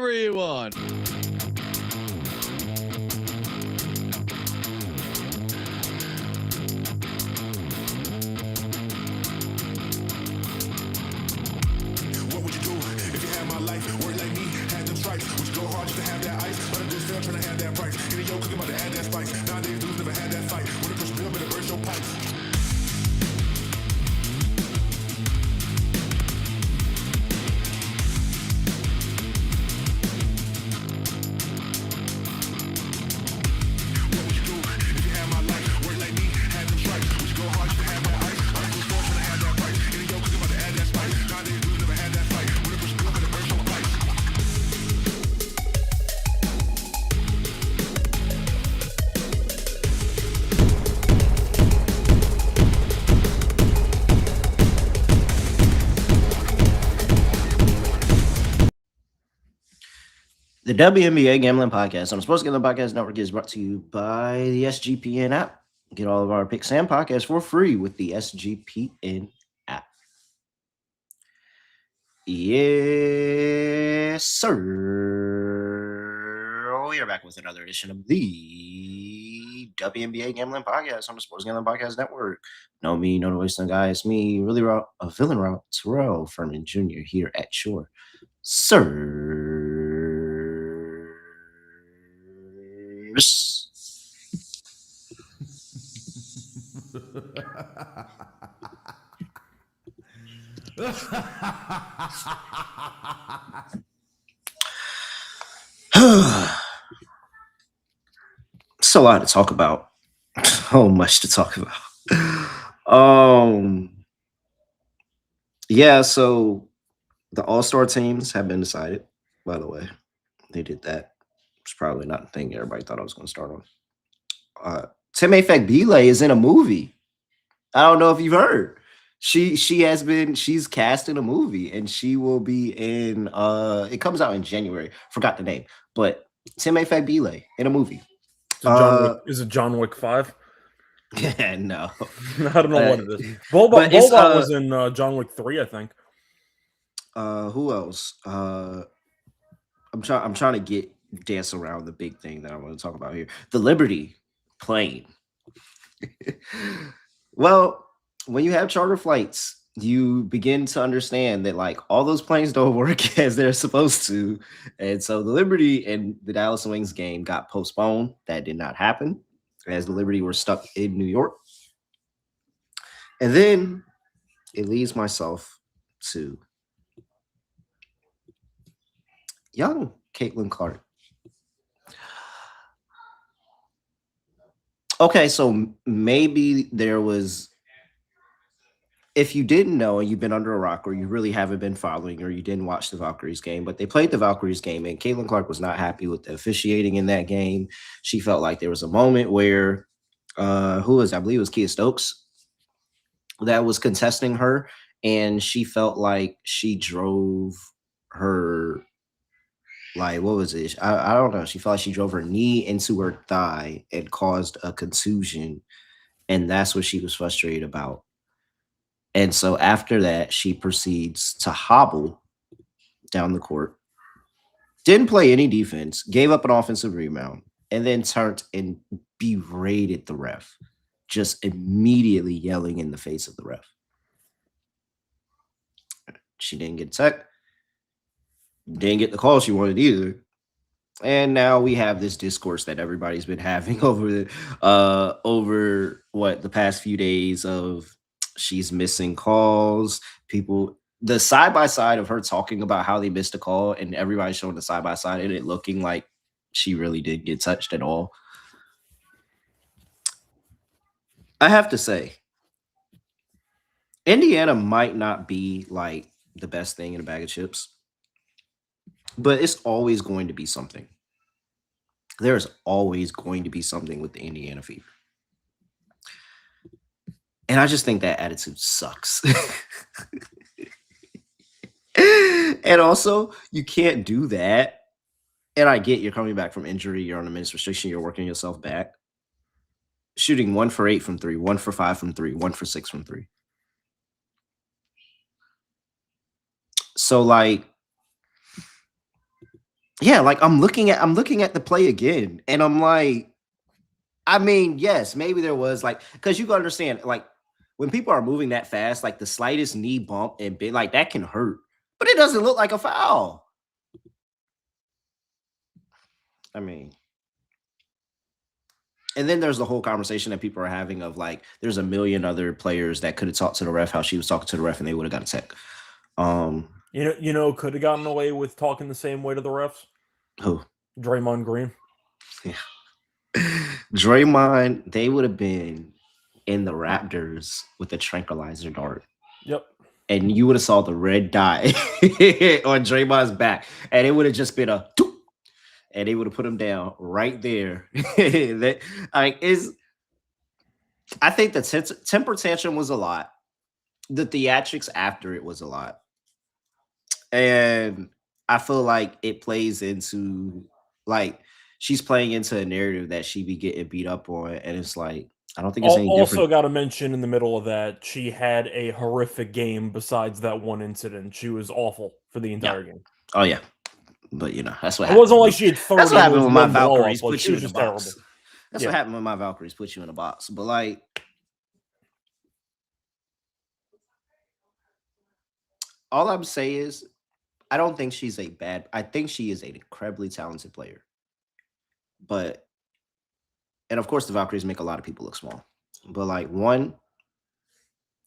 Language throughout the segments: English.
whenever you want. What would you do if you had my life? Work like me, had them stripes. Would you go hard just to have that ice? But I do fair trying to have that price. Any yo cooking about to add that spice. Nowadays dudes never had that fight. When it push bill, better burst your pipes. What would you do if you had my life? Work like me, had them stripes. Would you go hard just to have that ice? But I do fair trying to have that price. Any yo cooking about to add that spice. Nowadays dudes never had that fight. When it push bill, better burst your pipes. The WNBA Gambling Podcast on the Sports Gambling Podcast Network is brought to you by the SGPN app. Get all of our picks and podcasts for free with the SGPN app. Yes, sir. We are back with another edition of the WNBA Gambling Podcast on the Sports Gambling Podcast Network. No me, no voice, no guy. It's me, really raw, a villain raw, Terrell Furman Jr. here at Shore. It's a lot to talk about. So much to talk about. Yeah, so the All-Star teams have been decided, by the way. They did that. It's probably not the thing everybody thought I was going to start on. Tim Bele is in a movie. I don't know if you've heard. She's cast in a movie, and she will be in it comes out in January. Forgot the name, but Tim Bele in a movie. Is it John Wick 5? Yeah, no. I don't know what it is. Boba was in John Wick 3, I think. Who else? I'm trying to dance around the big thing that I want to talk about here. The Liberty plane. Well, when you have charter flights, you begin to understand that like all those planes don't work as they're supposed to. And so the Liberty and the Dallas Wings game got postponed. That did not happen as the Liberty were stuck in New York. And then it leads myself to young Caitlin Clark. Okay, so maybe there was, if you didn't know and you've been under a rock or you really haven't been following or you didn't watch the Valkyries game, but they played the Valkyries game and Caitlin Clark was not happy with the officiating in that game. She felt like there was a moment where, I believe it was Kia Stokes that was contesting her, and she felt like she drove her, like, what was it? I don't know. She felt like she drove her knee into her thigh and caused a contusion, and that's what she was frustrated about. And so after that, she proceeds to hobble down the court, didn't play any defense, gave up an offensive rebound, and then turned and berated the ref, just immediately yelling in the face of the ref. She didn't get tech, didn't get the call she wanted either. And now we have this discourse that everybody's been having over the past few days of she's missing calls. People, the side-by-side of her talking about how they missed a call and everybody showing the side-by-side and it looking like she really did get touched at all. I have to say, Indiana might not be like the best thing in a bag of chips, but it's always going to be something. There's always going to be something with the Indiana Fever. And I just think that attitude sucks. And also, you can't do that. And I get you're coming back from injury, you're on a minutes restriction, you're working yourself back. Shooting 1 for 8 from 3, 1 for 5 from 3, 1 for 6 from 3. So, like, Yeah, like I'm looking at the play again, and I'm like, I mean, yes, maybe there was like, because you can understand, like when people are moving that fast, like the slightest knee bump and bit like that can hurt, but it doesn't look like a foul. I mean, and then there's the whole conversation that people are having of like, there's a million other players that could have talked to the ref how she was talking to the ref, and they would have got a tech. Could have gotten away with talking the same way to the refs. Who? Draymond Green. Yeah. Draymond, they would have been in the Raptors with a tranquilizer dart. Yep. And you would have saw the red dot on Draymond's back, and it would have just been a doop, and they would have put him down right there. I think the temper tantrum was a lot. The theatrics after it was a lot. And I feel like it plays into, like, she's playing into a narrative that she be getting beat up on, and it's like, I don't think it's any different. Also got to mention in the middle of that, she had a horrific game besides that one incident. She was awful for the entire game. Oh, yeah. But, that's what happened. It wasn't like she had 30. That's what happened when my Valkyries put you in the box. Terrible. That's what happened when my Valkyries put you in a box. But, like, all I'm saying is, I don't think she's I think she is an incredibly talented player. And of course the Valkyries make a lot of people look small. But like, one,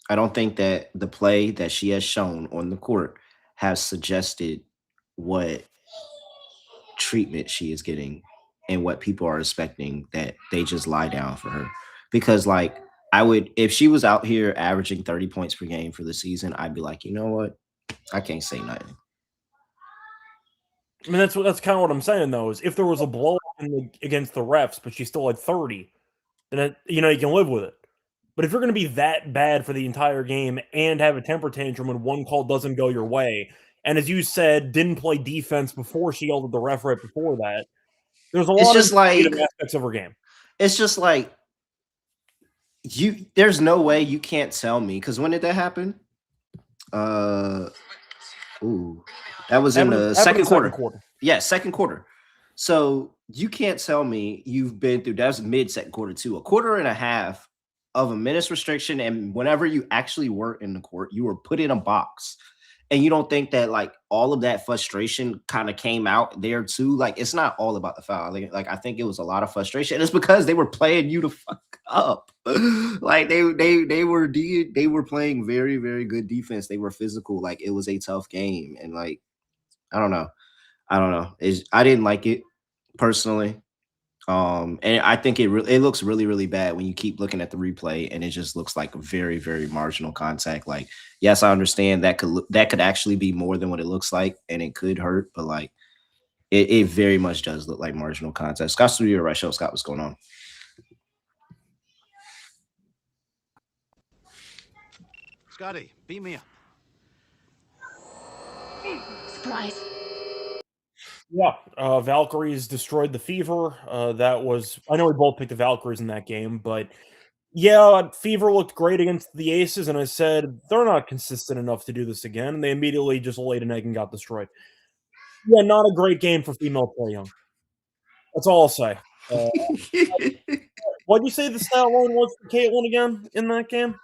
I don't think that the play that she has shown on the court has suggested what treatment she is getting and what people are expecting, that they just lie down for her. Because like, if she was out here averaging 30 points per game for the season, I'd be like, you know what? I can't say nothing. I mean, that's kind of what I'm saying, though, is if there was a blowout against the refs, but she still had 30, then you can live with it. But if you're going to be that bad for the entire game and have a temper tantrum when one call doesn't go your way, and as you said, didn't play defense before she yelled at the ref right before that, there's a lot of aspects of her game. It's just like, there's no way you can't tell me, because when did that happen? That was in the second quarter. Yeah, second quarter. So you can't tell me you've been through, that was mid-second quarter too, a quarter and a half of a minutes restriction, and whenever you actually were in the court, you were put in a box. And you don't think that like all of that frustration kind of came out there too? Like, it's not all about the foul. Like I think it was a lot of frustration. And it's because they were playing you to fuck up. Like they were playing very, very good defense. They were physical. Like, it was a tough game. And like, I don't know. I didn't like it personally. And I think it looks really, really bad when you keep looking at the replay, and it just looks like very, very marginal contact. Like, yes, I understand that could actually be more than what it looks like, and it could hurt, but like, it very much does look like marginal contact. Scott Studio Reichel. Scott, what's going on? Scotty, beat me up. Surprise. Yeah, Valkyries destroyed the Fever. I know we both picked the Valkyries in that game, but yeah, Fever looked great against the Aces, and I said, they're not consistent enough to do this again, and they immediately just laid an egg and got destroyed. Yeah, not a great game for female Trae Young. That's all I'll say. What'd you say the stat line was for Caitlin again in that game?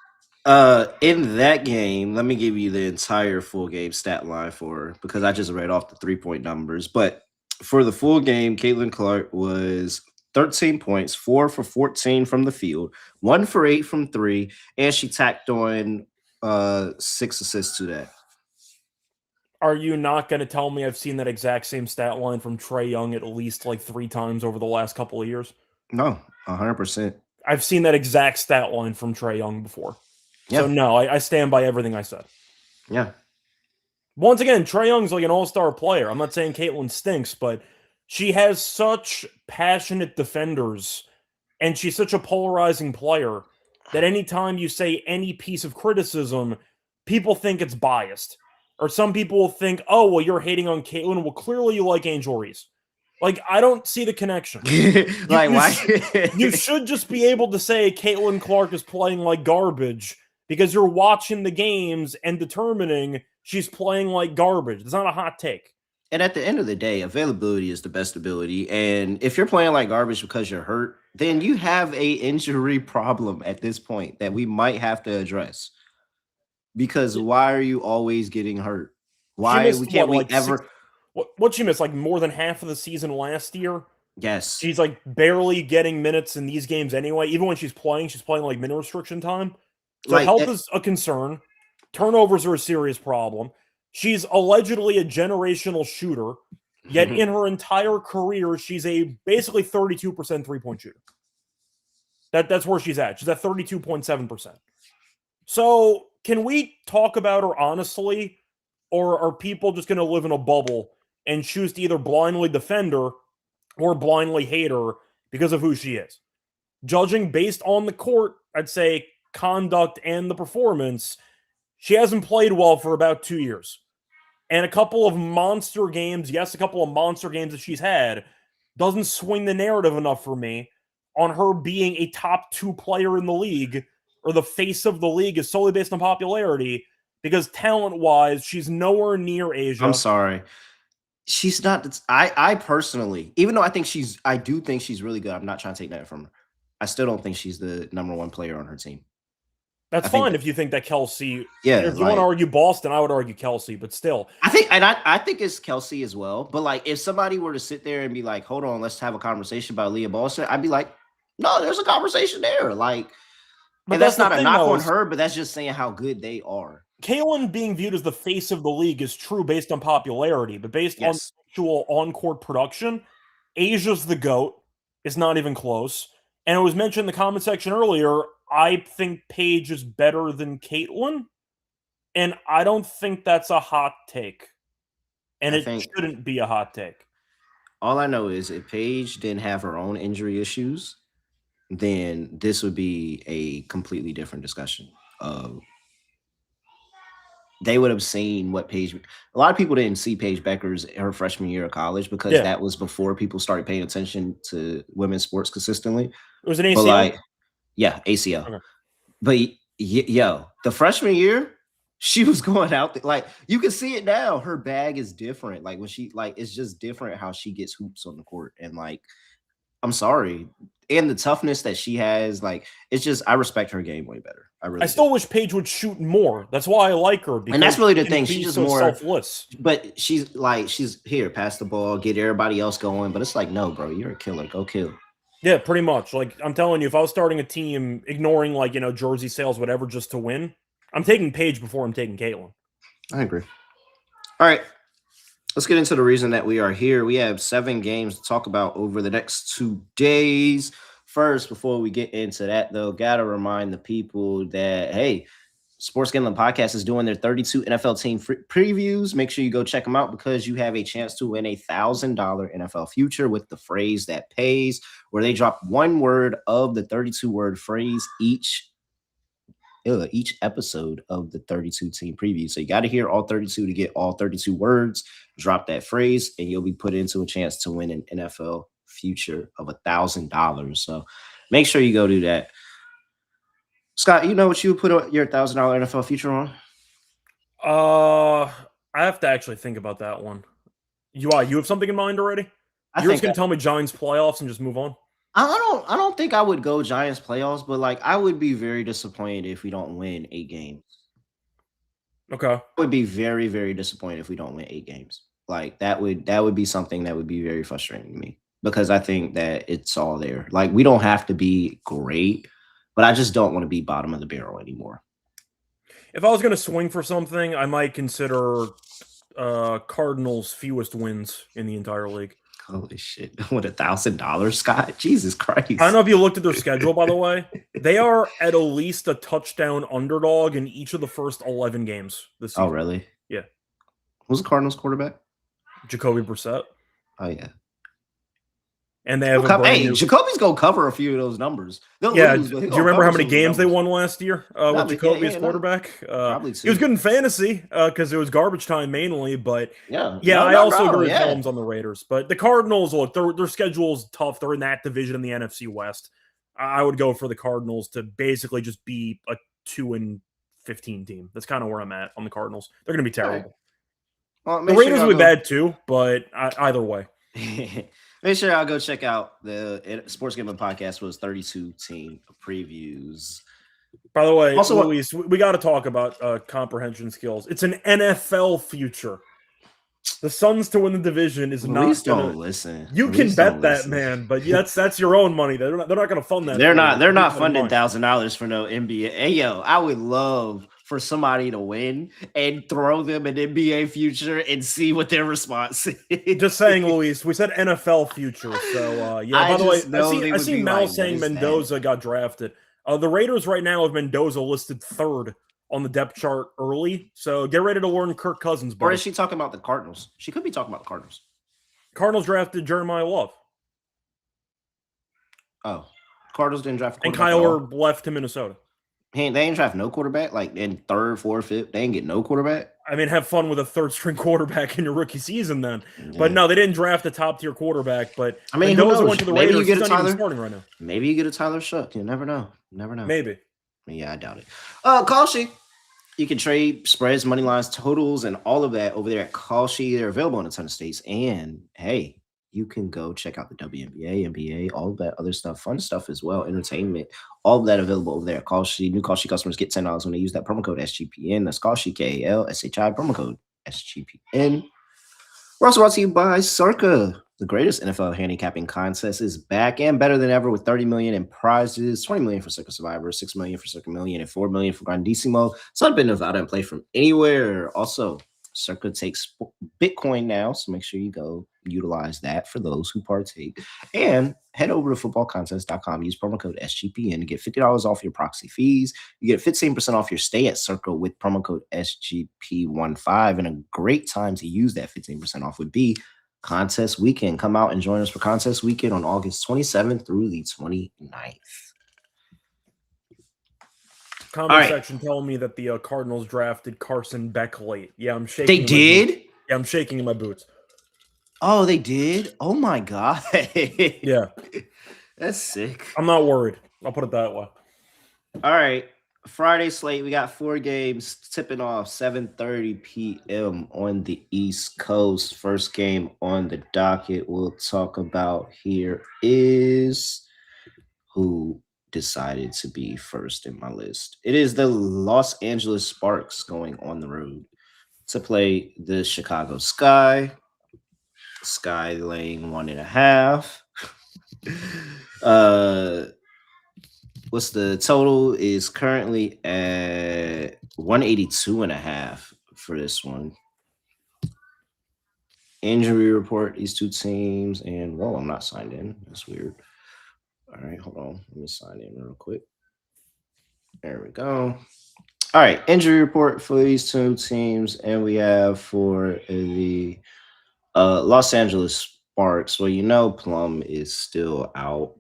In that game, let me give you the entire full game stat line for her, because I just read off the 3-point numbers. But for the full game, Caitlin Clark was 13 points, 4 for 14 from the field, 1 for 8 from 3, and she tacked on 6 assists to that. Are you not going to tell me I've seen that exact same stat line from Trae Young at least like 3 times over the last couple of years? No, 100%. I've seen that exact stat line from Trae Young before. Yeah. So no, I stand by everything I said. Yeah. Once again, Trae Young's like an all-star player. I'm not saying Caitlin stinks, but she has such passionate defenders, and she's such a polarizing player that anytime you say any piece of criticism, people think it's biased. Or some people will think, oh, well, you're hating on Caitlin. Well, clearly you like Angel Reese. Like, I don't see the connection. Why? You should just be able to say Caitlin Clark is playing like garbage because you're watching the games and determining she's playing like garbage. It's not a hot take. And at the end of the day, availability is the best ability. And if you're playing like garbage because you're hurt, then you have a injury problem at this point that we might have to address. Because why are you always getting hurt? Why can't we ever? What she missed? Like more than half of the season last year. Yes, She's like barely getting minutes in these games anyway. Even when she's playing like minute restriction time. So like health is a concern. Turnovers are a serious problem. She's allegedly a generational shooter, yet in her entire career, she's a basically 32% 3-point shooter. That's where she's at. She's at 32.7%. So can we talk about her honestly, or are people just going to live in a bubble and choose to either blindly defend her or blindly hate her because of who she is? Judging based on the court, I'd say conduct and the performance, she hasn't played well for about 2 years. And a couple of monster games that she's had doesn't swing the narrative enough for me on her being a top 2 player in the league or the face of the league is solely based on popularity, because talent-wise, she's nowhere near Asia. I'm sorry. She's not. I personally, even though I do think she's really good. I'm not trying to take that from her. I still don't think she's the number 1 player on her team. That's fine if you think that Kelsey. Yeah, if you want to argue Boston, I would argue Kelsey, but still, I think it's Kelsey as well. But like, if somebody were to sit there and be like, "Hold on, let's have a conversation about Leah Boston," I'd be like, "No, there's a conversation there." Like, but and that's not a knock on her, but that's just saying how good they are. Caitlin being viewed as the face of the league is true based on popularity, but based on actual on-court production, Asia's the GOAT. It's not even close. And it was mentioned in the comment section earlier, I think Paige is better than Caitlin, and I don't think that's a hot take. And it shouldn't be a hot take. All I know is if Paige didn't have her own injury issues, then this would be a completely different discussion. They would have seen what Paige. A lot of people didn't see Paige Beckers her freshman year of college because that was before people started paying attention to women's sports consistently. It was an ACL. ACL. Okay. But the freshman year, she was going out like you can see it now. Her bag is different. Like when she it's just different how she gets hoops on the court. And like, I'm sorry. And the toughness that she has, like, it's just I respect her game way better. I still wish Paige would shoot more. That's why I like her. And that's really the thing. She's just more selfless. But she's here, pass the ball, get everybody else going. But it's like, no, bro, you're a killer. Go kill. Yeah, pretty much. Like I'm telling you, if I was starting a team, ignoring like jersey sales, whatever, just to win, I'm taking Paige before I'm taking Caitlin. I agree. All right. Let's get into the reason that we are here. We have 7 games to talk about over the next 2 days. First, before we get into that, though, got to remind the people that, hey, Sports Gambling Podcast is doing their 32 NFL team previews. Make sure you go check them out because you have a chance to win a $1,000 NFL future with the phrase that pays, where they drop one word of the 32-word phrase each episode of the 32 team preview. So you got to hear all 32 to get all 32 words. Drop that phrase, and you'll be put into a chance to win an NFL future of $1,000. So make sure you go do that. Scott, you know what you would put your $1,000 NFL future on? I have to actually think about that one. You have something in mind already? You're just gonna tell me Giants playoffs and just move on? I don't think I would go Giants playoffs, but like I would be very disappointed if we don't win 8 games. Okay. I would be very, very disappointed if we don't win 8 games. Like that would be something that would be very frustrating to me because I think that it's all there. Like we don't have to be great, but I just don't want to be bottom of the barrel anymore. If I was going to swing for something, I might consider Cardinals' fewest wins in the entire league. Holy shit. What, $1,000, Scott? Jesus Christ. I don't know if you looked at their schedule, by the way. They are at least a touchdown underdog in each of the first 11 games this season. Oh, really? Yeah. Who's the Cardinals quarterback? Jacoby Brissett. Oh, yeah. And they have Jacoby's going to cover a few of those numbers. Do you remember how many games they won last year with Jacoby as quarterback? Probably 2. He was good in fantasy because it was garbage time mainly, but I also agree with Holmes on the Raiders. But the Cardinals, look, their schedule's tough. They're in that division in the NFC West. I would go for the Cardinals to basically just be a 2-15 team. That's kind of where I'm at on the Cardinals. They're going to be terrible. Well, The Raiders will be bad too, but either way. Make sure y'all go check out the Sports Gambling Podcast was 32 team previews. By the way, also, Luis, we got to talk about comprehension skills. It's an NFL future. The Suns to win the division is Luis not going to listen. You can bet that, man, but that's your own money. They're not going to fund that. They're not funding $1,000 for no NBA. Hey, yo, I would love for somebody to win and throw them an NBA future and see what their response is. Just saying, Luis, we said NFL future. So, yeah, by the way, I see Mal saying Mendoza got drafted. The Raiders right now have Mendoza listed 3rd on the depth chart early. So get ready to learn Kirk Cousins. Or is she talking about the Cardinals? She could be talking about the Cardinals. Cardinals drafted Jeremiah Love. Oh, Cardinals didn't draft a quarterback. And Kyler left to Minnesota. Hey, they ain't draft no quarterback, like in 3rd, 4th, 5th. They ain't get no quarterback. I mean, have fun with a 3rd-string quarterback in your rookie season then. Yeah. But no, they didn't draft a top-tier quarterback. But I mean, Mendoza went to the Raiders. He's not even starting right now. Maybe you get a Tyler Shough. You never know. Maybe. Yeah, I doubt it. Kalshi. You can trade spreads, money lines, totals, and all of that over there at Kalshi. They're available in a ton of states. And hey, you can go check out the WNBA, NBA, all of that other stuff, fun stuff as well, entertainment, all of that available over there at Kalshi. New Kalshi customers get $10 when they use that promo code SGPN. That's Kalshi, KALSHI, promo code SGPN. We're also brought to you by Circa. The greatest NFL handicapping contest is back and better than ever with $30 million in prizes, $20 million for Circa Survivor, $6 million for Circa Million, and $4 million for Grandissimo. So I've been Nevada and play from anywhere. Also, Circa takes Bitcoin now, so make sure you go utilize that for those who partake. And head over to footballcontest.com. Use promo code SGPN to get $50 off your proxy fees. You get 15% off your stay at Circa with promo code SGP15. And a great time to use that 15% off would be Contest Weekend. Come out and join us for Contest Weekend on August 27th through the 29th. Comment section telling me that the Cardinals drafted Carson Beck late. Yeah, I'm shaking. They did? Yeah, I'm shaking in my boots. Oh, they did? Oh my God. Yeah. That's sick. I'm not worried. I'll put it that way. All right. Friday slate, we got 4 games tipping off 7:30 p.m. on the East Coast. First game on the docket we'll talk about here is who decided to be first in my list. It is the Los Angeles Sparks going on the road to play the Chicago Sky. Sky laying 1.5. What's the total is currently at 182.5 for this one. Injury report, these two teams, and whoa, I'm not signed in. That's weird. All right, hold on. Let me sign in real quick. There we go. All right, injury report for these two teams, and we have for the Los Angeles Sparks. Well, Plum is still out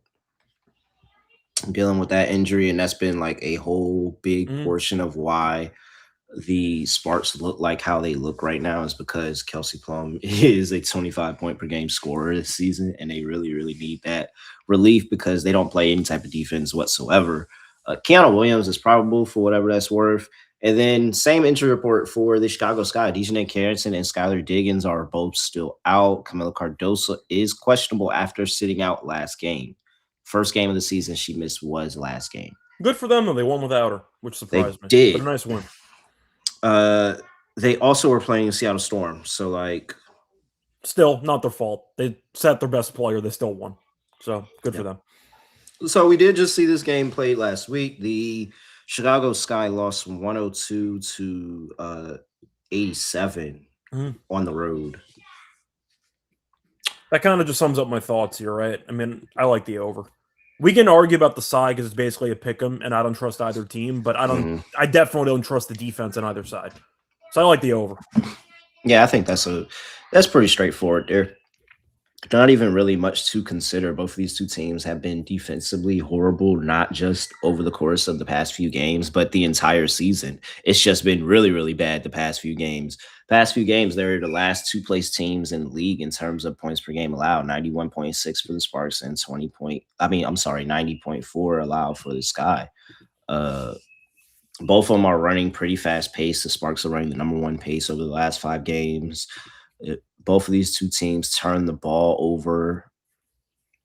dealing with that injury, and that's been like a whole big portion of why the Sparks look like how they look right now is because Kelsey Plum is a 25-point per game scorer this season, and they really, really need that relief because they don't play any type of defense whatsoever. Keanu Williams is probable for whatever that's worth. And then same injury report for the Chicago Sky. Dejanay Carrington and Skylar Diggins are both still out. Camila Cardoso is questionable after sitting out last game. First game of the season she missed was last game. Good for them, though. They won without her, which surprised me. Did. But a nice win. They also were playing the Seattle Storm, so still not their fault. They sat their best player. They still won, so good for them. So we did just see this game played last week. The Chicago Sky lost 102 to 87 on the road. That kind of just sums up my thoughts here, right? I mean, I like the over. We can argue about the side because it's basically a pick 'em, and I don't trust either team. But I definitely don't trust the defense on either side. So I like the over. Yeah, I think that's pretty straightforward there. Not even really much to consider. Both of these two teams have been defensively horrible, not just over the course of the past few games, but the entire season. It's just been really, really bad the past few games. They're the last two-place teams in the league in terms of points per game allowed. 91.6 for the Sparks and 90.4 allowed for the Sky. Both of them are running pretty fast pace. The Sparks are running the number one pace over the last 5 games. Both of these two teams turn the ball over,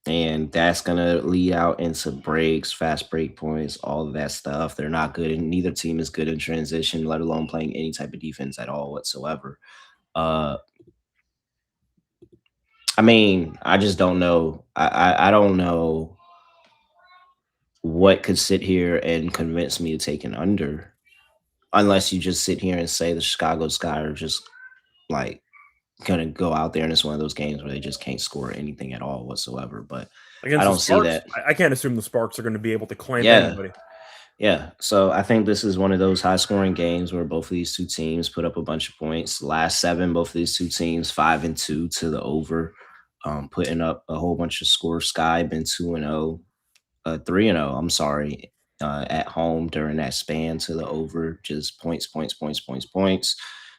and that's going to lead out into breaks, fast break points, all of that stuff. They're not good, and neither team is good in transition, let alone playing any type of defense at all whatsoever. I mean, I just don't know. I don't know what could sit here and convince me to take an under, unless you just sit here and say the Chicago Sky are just like gonna go out there and it's one of those games where they just can't score anything at all whatsoever. But Against I the don't see Sparks, that. I can't assume the Sparks are going to be able to clamp Yeah. anybody. Yeah. So I think this is one of those high scoring games where both of these two teams put up a bunch of points. Last 7, both of these two teams 5-2 to the over, putting up a whole bunch of scores. Sky been 2-0, 3-0. I'm sorry, at home during that span to the over, just points.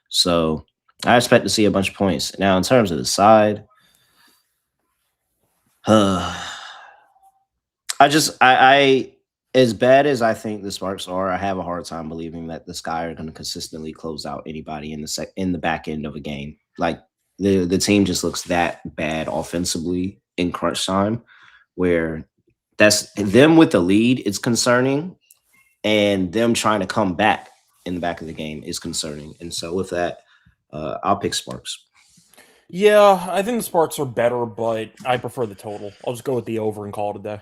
So I expect to see a bunch of points. Now, in terms of the side, I as bad as I think the Sparks are, I have a hard time believing that the Sky are going to consistently close out anybody in the back end of a game. Like the team just looks that bad offensively in crunch time, where that's them with the lead. It's concerning, and them trying to come back in the back of the game is concerning. And so with that, I'll pick Sparks. Yeah, I think the Sparks are better, but I prefer the total. I'll just go with the over and call it a day.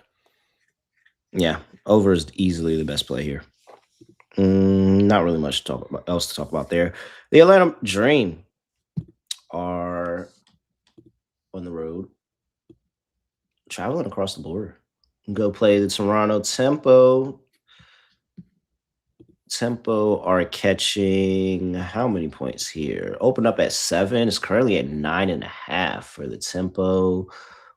Yeah, over is easily the best play here. Not really much else to talk about there. The Atlanta Dream are on the road, traveling across the border. Go play the Toronto Tempo. Tempo are catching how many points here? Open up at 7. It's currently at 9.5 for the Tempo.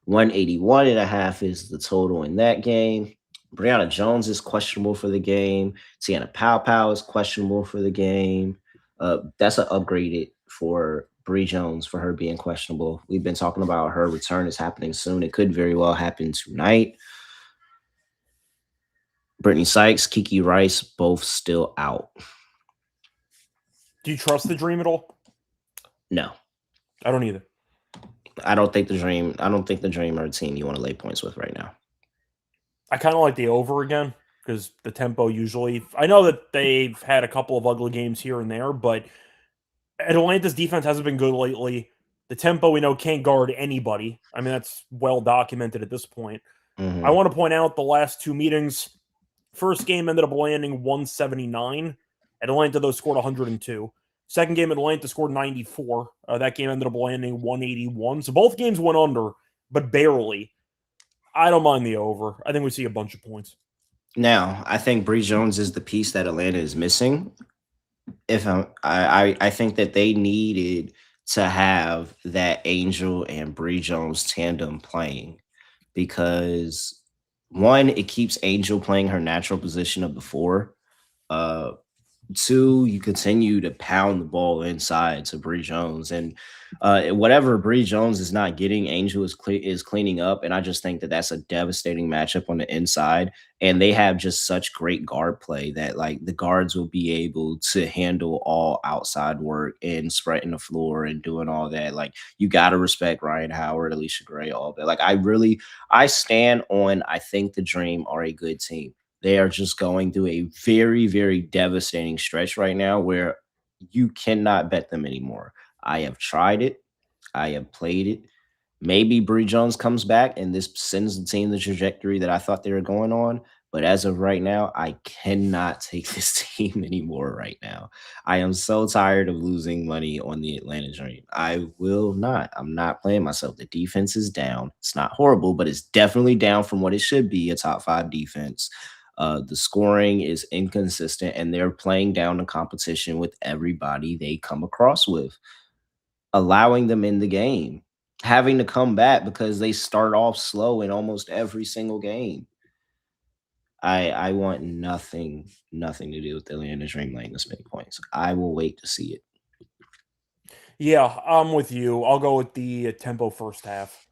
181.5 is the total in that game. Brianna Jones is questionable for the game. Tiana Pow is questionable for the game. That's an upgraded for Bree Jones for her being questionable. We've been talking about her return is happening soon. It could very well happen tonight. Brittany Sykes, Kiki Rice, both still out. Do you trust the Dream at all? No, I don't either. I don't think the Dream are a team you want to lay points with right now. I kind of like the over again because the Tempo usually. I know that they've had a couple of ugly games here and there, but Atlanta's defense hasn't been good lately. The Tempo we know can't guard anybody. I mean, that's well documented at this point. Mm-hmm. I want to point out the last 2 meetings. First game ended up landing 179. Atlanta, though, scored 102. Second game, Atlanta scored 94. That game ended up landing 181. So both games went under, but barely. I don't mind the over. I think we see a bunch of points. Now, I think Bree Jones is the piece that Atlanta is missing. I think that they needed to have that Angel and Bree Jones tandem playing, because one, it keeps Angel playing her natural position of the 4. 2, you continue to pound the ball inside to Bree Jones, and whatever Bree Jones is not getting, Angel is cleaning up, and I just think that that's a devastating matchup on the inside. And they have just such great guard play that like the guards will be able to handle all outside work and spreading the floor and doing all that. Like you got to respect Ryan Howard, Alicia Gray, all that. Like I stand on. I think the Dream are a good team. They are just going through a very, very devastating stretch right now where you cannot bet them anymore. I have tried it. I have played it. Maybe Bree Jones comes back and this sends the team the trajectory that I thought they were going on. But as of right now, I cannot take this team anymore right now. I am so tired of losing money on the Atlanta Dream. I will not. I'm not playing myself. The defense is down. It's not horrible, but it's definitely down from what it should be, a top 5 defense. The scoring is inconsistent, and they're playing down the competition with everybody they come across with, allowing them in the game, having to come back because they start off slow in almost every single game. I want nothing to do with the Atlanta Dream laying this many points. I will wait to see it. Yeah, I'm with you. I'll go with the Tempo first half.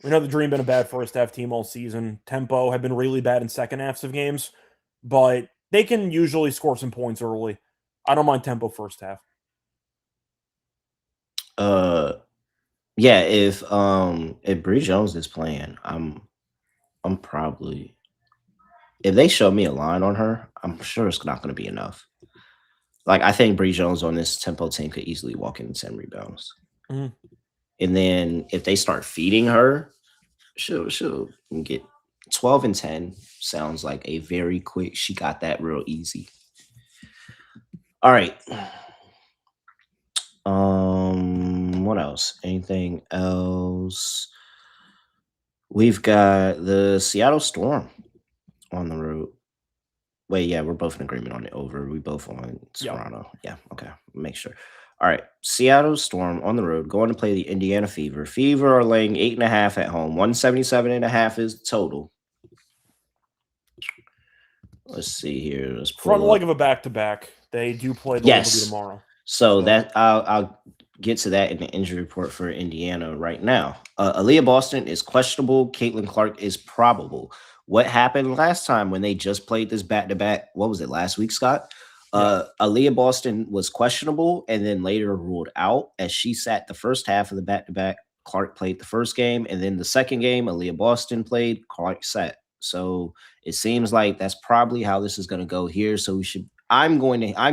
We know the Dream been a bad first half team all season. Tempo have been really bad in second halves of games, but they can usually score some points early. I don't mind tempo first half. Yeah, if Bree Jones is playing, I'm probably, if they show me a line on her, I'm sure it's not going to be enough. Like, I think Bree Jones on this tempo team could easily walk in 10 rebounds. Mm-hmm. And then if they start feeding her, she'll get 12 and 10. Sounds like a very quick, she got that real easy. All right. What else? Anything else? We've got the Seattle Storm on the road. Wait, yeah, we're both in agreement on the over. We both on Toronto. Yeah, okay. Make sure. All right. Seattle Storm on the road, going to play the Indiana Fever. Fever are laying 8.5 at home. 177.5 is total. Let's see here. Let's front leg of a back-to-back. They do play the Liberty tomorrow. So that I'll get to that in the injury report for Indiana right now. Aaliyah Boston is questionable. Caitlin Clark is probable. What happened last time when they just played this back-to-back? What was it, last week, Scott? Aaliyah Boston was questionable and then later ruled out as she sat the first half of the back-to-back. Clark played the first game, and then the second game, Aaliyah Boston played, Clark sat. So it seems like that's probably how this is going to go here. So I'm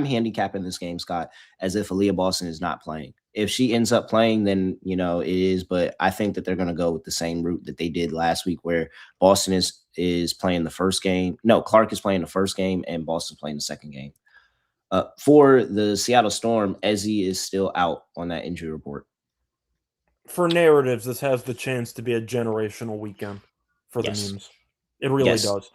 handicapping this game, Scott, as if Aaliyah Boston is not playing. If she ends up playing, then, it is. But I think that they're going to go with the same route that they did last week, where Boston is playing the first game. No, Clark is playing the first game and Boston playing the second game. For the Seattle Storm, Ezzy is still out on that injury report. For narratives, this has the chance to be a generational weekend for the memes. It really does.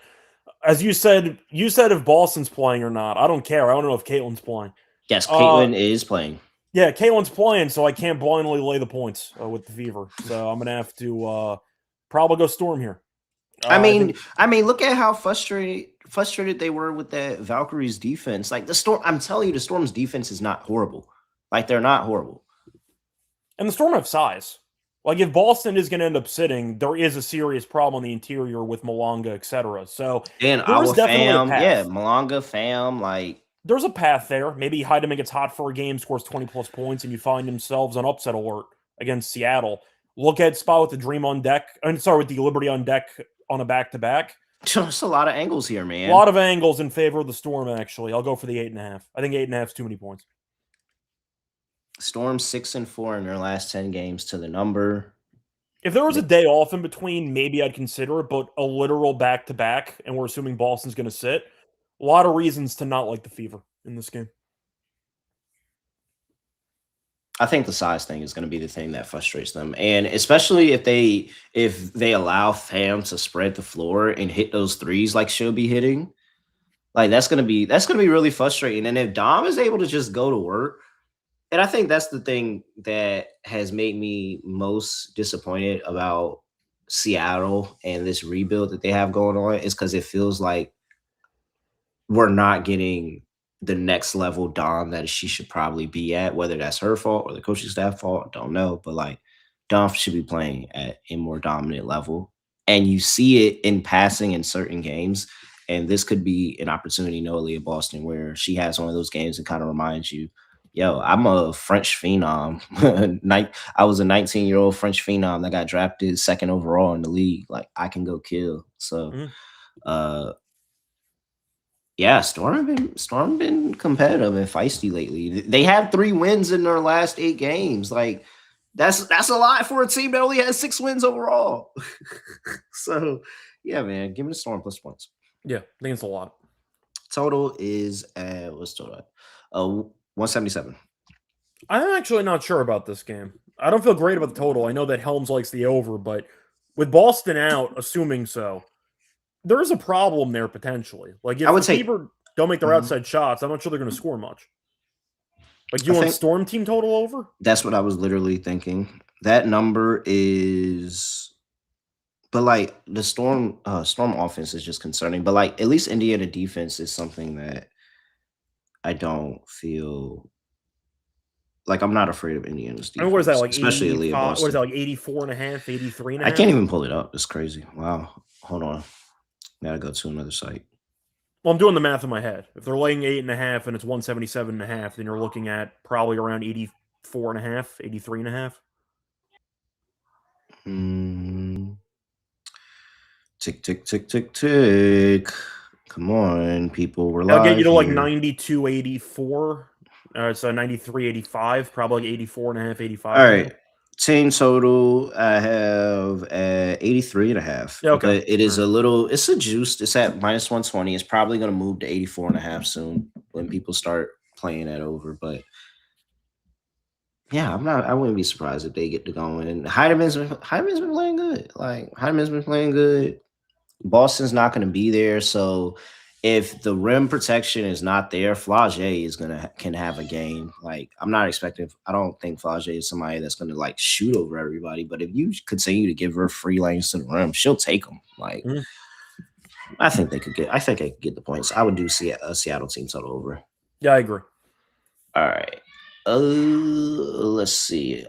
As you said if Boston's playing or not. I don't care. I don't know if Caitlin's playing. Yes, Caitlin is playing. Yeah, Caitlin's playing, so I can't blindly lay the points with the Fever. So I'm gonna have to probably go Storm here. I mean, look at how frustrated they were with that Valkyries defense. Like the Storm, I'm telling you, the Storm's defense is not horrible. Like, they're not horrible. And the Storm have size. Like, if Boston is going to end up sitting, there is a serious problem on the interior with Malonga, etc. So, and our Fam, Malonga, Fam, like, there's a path there. Maybe Heidemann gets hot for a game, scores 20-plus points, and you find themselves on upset alert against Seattle. Look at spot with the Dream on deck. With the Liberty on deck on a back-to-back. Just a lot of angles here, man. A lot of angles in favor of the Storm, actually. I'll go for the 8.5. I think 8.5 is too many points. Storm 6-4 in their last 10 games to the number. If there was a day off in between, maybe I'd consider it, but a literal back-to-back, and we're assuming Boston's going to sit, a lot of reasons to not like the Fever in this game. I think the size thing is going to be the thing that frustrates them. And especially if they allow Fam to spread the floor and hit those threes like she'll be hitting, like that's going to be really frustrating. And if Dom is able to just go to work, and I think that's the thing that has made me most disappointed about Seattle and this rebuild that they have going on, is because it feels like we're not getting the next level Dom that she should probably be at, whether that's her fault or the coaching staff fault, don't know. But like, Dom should be playing at a more dominant level. And you see it in passing in certain games. And this could be an opportunity, Aaliyah Boston, where she has one of those games that kind of reminds you, yo, I'm a French phenom. I was a 19-year-old French phenom that got drafted 2nd overall in the league. Like, I can go kill. So, yeah, Storm been competitive and feisty lately. They have 3 wins in their last 8 games. Like, that's a lot for a team that only has 6 wins overall. So, yeah, man, give me the Storm plus points. Yeah, I think it's a lot. Total is what's total? 177. I'm actually not sure about this game. I don't feel great about the total. I know that Helms likes the over, but with Boston out, assuming so, there is a problem there potentially. Like, if the Fever don't make their outside shots, I'm not sure they're going to score much. Like, you want Storm team total over? That's what I was literally thinking. That number is, but like the Storm offense is just concerning. But like, at least Indiana defense is something that I don't feel like I'm not afraid of Indiana's defense. I mean, what is that, like, especially Aaliyah Boston? What is that, like 84.5, 83.5? I can't even pull it up. It's crazy. Wow. Hold on. Gotta go to another site. Well, I'm doing the math in my head. If they're laying 8.5 and it's 177.5, then you're looking at probably around 84.5, 83.5. Tick, tick, tick, tick, tick. Come on, people. We're That'll live get you to like here. 92.84. So 93.85, probably like 84.5, 85. All right. Team total, I have 83.5. Yeah, okay. But it is it's a juice. It's at minus 120. It's probably going to move to 84.5 soon when people start playing that over. But yeah, I wouldn't be surprised if they get to going. And Heideman's been playing good. Like, Heideman's been playing good. Boston's not going to be there. So if the rim protection is not there, Flage can have a game. Like, I don't think Flage is somebody that's going to like shoot over everybody. But if you continue to give her free lanes to the rim, she'll take them. Like, I think they could get the points. I would do a Seattle team total over. Yeah, I agree. All right. Let's see.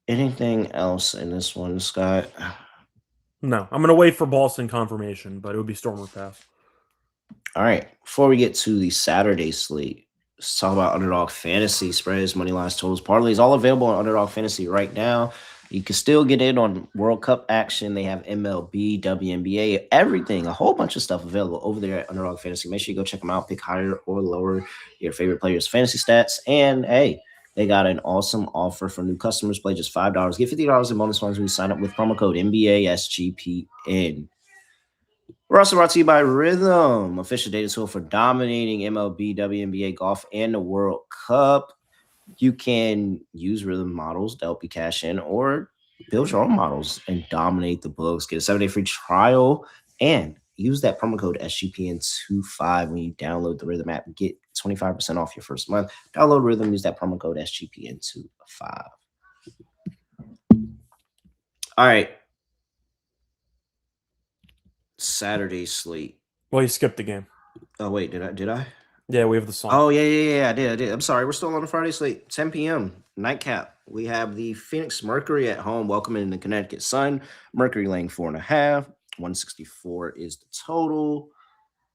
Anything else in this one, Scott? No, I'm going to wait for Boston confirmation, but it would be Stormer Pass. All right. Before we get to the Saturday slate, let's talk about Underdog Fantasy spreads, money lines, totals, parlays. All available on Underdog Fantasy right now. You can still get in on World Cup action. They have MLB, WNBA, everything, a whole bunch of stuff available over there at Underdog Fantasy. Make sure you go check them out. Pick higher or lower your favorite players' fantasy stats. And hey, they got an awesome offer for new customers. Play just $5. Get $50 in bonus funds when you sign up with promo code NBA SGPN. We're also brought to you by Rhythm, official data tool for dominating MLB, WNBA, golf, and the World Cup. You can use Rhythm models to help you cash in or build your own models and dominate the books. Get a 7-day free trial and use that promo code SGPN25 when you download the Rhythm app and get 25% off your first month. Download Rhythm, use that promo code SGPN25. All right. Saturday slate. Well, you skipped the game. Oh, wait, did I? Yeah, we have the song. Oh, yeah, I did. I'm sorry. We're still on the Friday slate, 10 p.m. nightcap. We have the Phoenix Mercury at home welcoming the Connecticut Sun. Mercury laying 4.5. 164 is the total.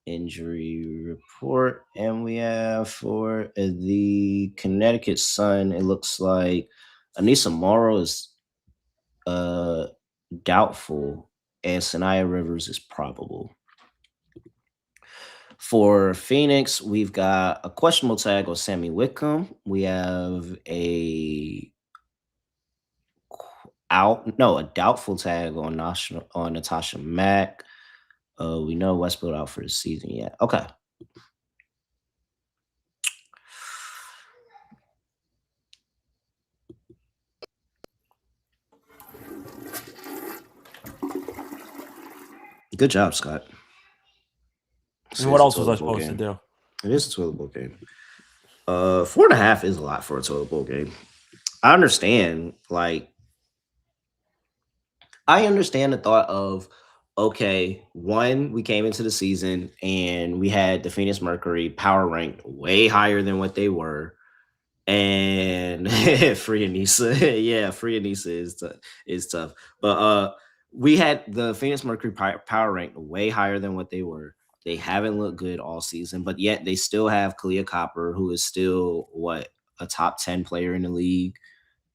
Injury report. And we have for the Connecticut Sun, it looks like Anissa Morrow is doubtful and Sanaya Rivers is probable. For Phoenix, we've got a questionable tag on Sammy Whitcomb. We have a doubtful tag on Natasha Mack. We know Westbrook out for the season yet. Okay. Good job, Scott. And what else was I supposed to do? It is a toilet bowl game. 4.5 is a lot for a toilet bowl game. I understand. Like, I understand the thought of, okay, one, we came into the season and we had the Phoenix Mercury power ranked way higher than what they were. And free Anissa. Yeah, free Anissa is tough. But we had the Phoenix Mercury power ranked way higher than what they were. They haven't looked good all season, but yet they still have Kalia Copper, who is still a top 10 player in the league.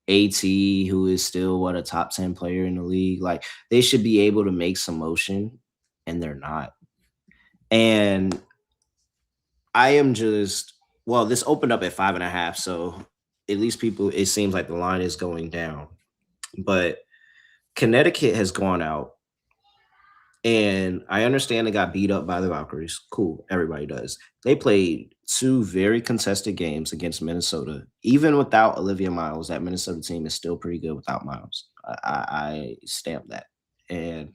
AT, who is still a top 10 player in the league. Like, they should be able to make some motion, and they're not. And I am just, this opened up at 5.5, so at least it seems like the line is going down. But Connecticut has gone out, and I understand they got beat up by the Valkyries. Cool, everybody does. They played 2 very contested games against Minnesota. Even without Olivia Miles, that Minnesota team is still pretty good without Miles. I stamp that. And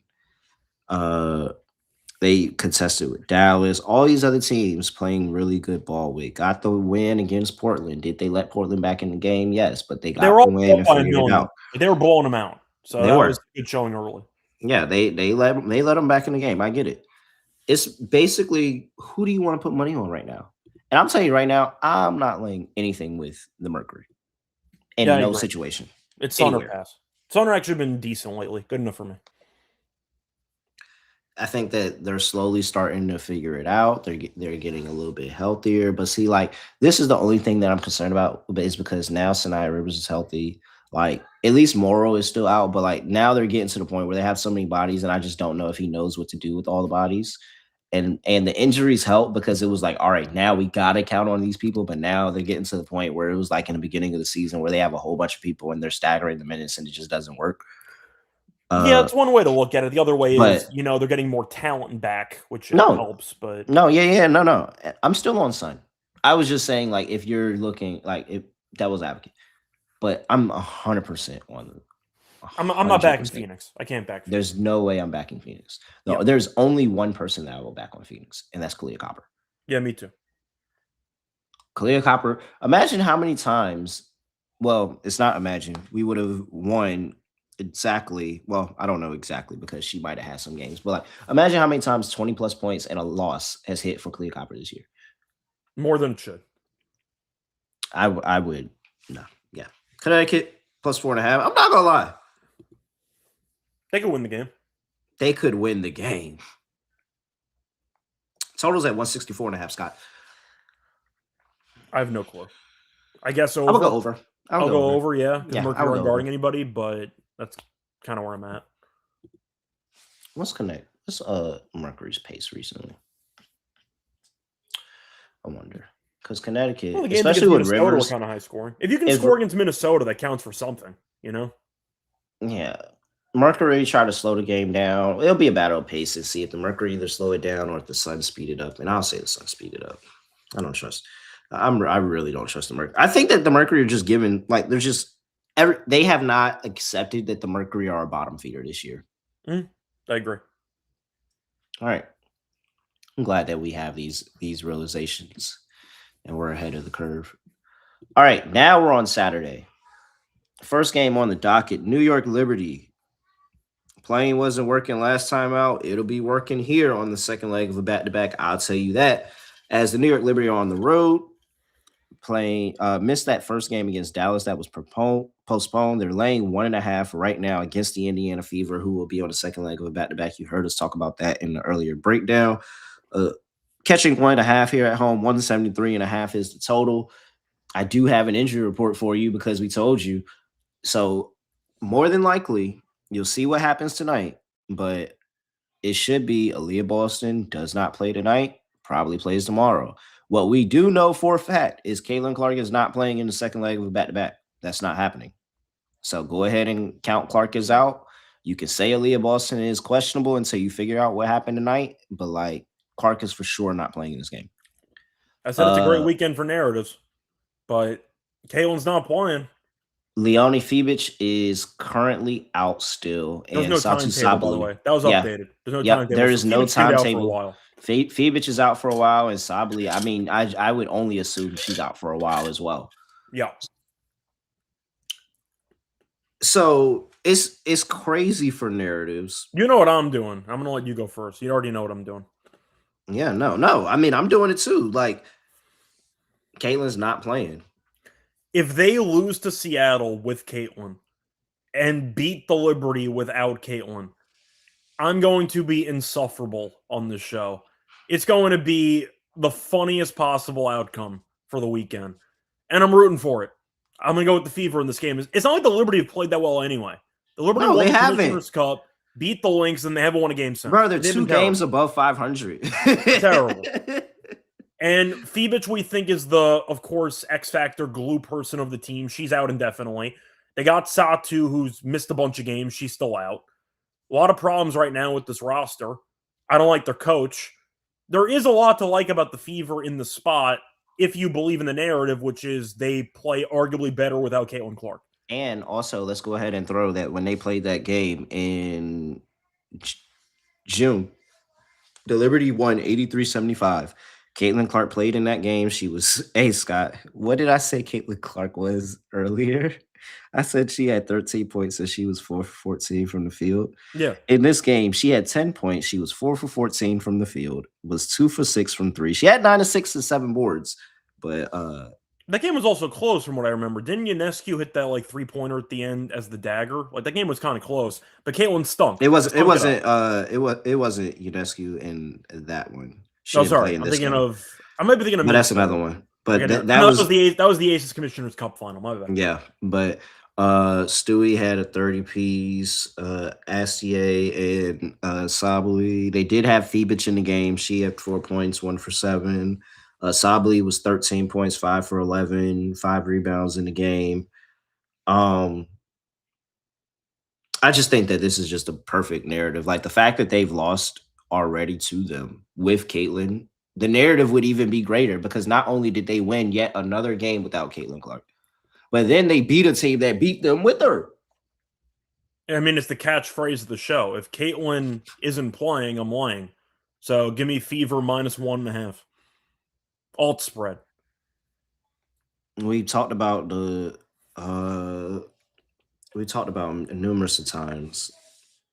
they contested with Dallas. All these other teams playing really good ball with. Got the win against Portland. Did they let Portland back in the game? Yes, but they got the win and figured it out. They were blowing them out. So that was a good showing early. Yeah, they let them back in the game. I get it. It's basically, who do you want to put money on right now? And I'm telling you right now, I'm not laying anything with the Mercury in no situation. It's Sonner pass. Sonner actually been decent lately. Good enough for me. I think that they're slowly starting to figure it out. They're getting a little bit healthier. But see, like, this is the only thing that I'm concerned about, but it's because now Sanaya Rivers is healthy. Like, at least Morrow is still out, but like now they're getting to the point where they have so many bodies, and I just don't know if he knows what to do with all the bodies. And the injuries help because it was like, all right, now we gotta count on these people. But now they're getting to the point where it was like in the beginning of the season where they have a whole bunch of people and they're staggering the minutes and it just doesn't work. Yeah, it's one way to look at it. The other way is, but- they're getting more talent back, which No. helps. But No, no. I'm still on Sun. I was just saying, like, if you're looking like if devil's advocate, but I'm 100% on. I'm not backing 100%. Phoenix. I can't back Phoenix. There's no way I'm backing Phoenix. No, Yeah. There's only one person that I will back on Phoenix, and that's Kalia Copper. Yeah, me too. Kalia Copper. Imagine how many times. Well, it's not imagine. We would have won exactly. Well, I don't know exactly because she might have had some games, but like, imagine how many times 20 plus points and a loss has hit for Kalia Copper this year. More than it should. I would. No. Yeah. Connecticut plus 4.5. I'm not gonna lie. They could win the game. They could win the game. Total's at 164.5, Scott. I have no clue. I guess I'm over. gonna go over. I'll go over, yeah. Because Yeah, Mercury I'll go aren't guarding over. anybody, but that's kind of where I'm at. What's Mercury's pace recently? I wonder. Because Connecticut, Well, the games especially against with Minnesota Rivers. were kind of high scoring. If you can If- score against Minnesota, that counts for something, Yeah. Mercury try to slow the game down. It'll be a battle of pace and see if the Mercury either slow it down or if the Sun speed it up. And I'll say the Sun speed it up. I don't trust. I really don't trust the Mercury. I think that the Mercury are just given like there's just they have not accepted that the Mercury are a bottom feeder this year. I agree. All right. I'm glad that we have these realizations and we're ahead of the curve. All right, now we're on Saturday. First game on the docket, New York Liberty. Plane wasn't working last time out. It'll be working here on the second leg of a back-to-back. I'll tell you that. As the New York Liberty are on the road, playing missed that first game against Dallas that was postponed. They're laying 1.5 right now against the Indiana Fever, who will be on the second leg of a back-to-back. You heard us talk about that in the earlier breakdown. Catching 1.5 here at home, 173.5 is the total. I do have an injury report for you because we told you. So more than likely, you'll see what happens tonight, but it should be Aaliyah Boston does not play tonight, probably plays tomorrow. What we do know for a fact is Caitlin Clark is not playing in the second leg of a back-to-back. That's not happening. So go ahead and count Clark as out. You can say Aaliyah Boston is questionable until you figure out what happened tonight, but like Clark is for sure not playing in this game. I said it's a great weekend for narratives, but Caitlin's not playing. Leone Fibic is currently out still. There's and no Satu timetable, by the Sabali- way. That was Yeah. updated. There's no Yep, timetable. there is no Phoenix stayed out for a timetable. while. Fibic is out for a while, and Sabali, I mean, I would only assume she's out for a while as well. Yeah. So it's crazy for narratives. You know what I'm doing. I'm going to let you go first. You already know what I'm doing. Yeah, no. I mean, I'm doing it too. Like, Caitlin's not playing. If they lose to Seattle with Caitlin and beat the Liberty without Caitlin, I'm going to be insufferable on this show. It's going to be the funniest possible outcome for the weekend. And I'm rooting for it. I'm going to go with the Fever in this game. It's not like the Liberty have played that well anyway. The Liberty No, won they the haven't. Commissioner's Cup, beat the Lynx, and they haven't won a game since. Bro, they're They've 2 been games terrible. above 500. Terrible. And Fibic, we think, is the, of course, X Factor glue person of the team. She's out indefinitely. They got Satu, who's missed a bunch of games. She's still out. A lot of problems right now with this roster. I don't like their coach. There is a lot to like about the Fever in the spot if you believe in the narrative, which is they play arguably better without Caitlin Clark. And also, let's go ahead and throw that when they played that game in June, the Liberty won 83-75. Caitlin Clark played in that game. She was, hey, Scott, what did I say Caitlin Clark was earlier? I said she had 13 points and she was 4 for 14 from the field. Yeah. In this game, she had 10 points. She was 4 for 14 from the field, was 2 for 6 from 3. She had 9 of 6 and 7 boards, but That game was also close from what I remember. Didn't Ionescu hit that like 3-pointer at the end as the dagger? Like that game was kind of close, but Caitlin stunk. It wasn't UNESCO in that one. She Oh, didn't play sorry. in I'm this thinking game. of. I might be thinking of. But that's Minnesota. another one. But Okay, that no, was that was the Aces Commissioner's Cup final. My bad. yeah. But Stewie had a 30 piece. Astier and Sably. They did have Fibich in the game. She had 4 points, 1 for 7. Sably was 13 points, 5 for 11, 5 rebounds in the game. I just think that this is just a perfect narrative. Like the fact that they've lost already to them with Caitlin, the narrative would even be greater because not only did they win yet another game without Caitlin Clark, but then they beat a team that beat them with her. I mean, it's the catchphrase of the show. If Caitlin isn't playing, I'm lying. So give me Fever -1.5. Alt spread. We talked about numerous of times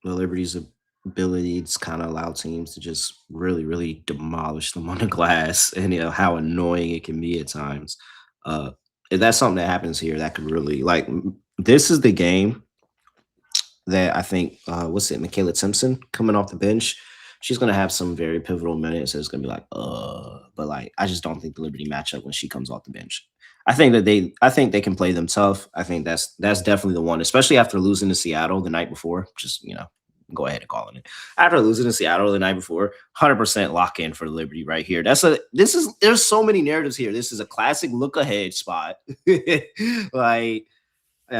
the Liberty's ability to kind of allow teams to just really, really demolish them on the glass, and how annoying it can be at times. If that's something that happens here, that could really this is the game that I think Michaela Simpson coming off the bench. She's gonna have some very pivotal minutes. It's gonna be but I just don't think the Liberty matchup when she comes off the bench. I think they can play them tough. I think that's definitely the one, especially after losing to Seattle the night before. Just go ahead and call it. After losing to Seattle the night before, 100% lock in for the Liberty right here. There's so many narratives here. This is a classic look ahead spot. Yeah. All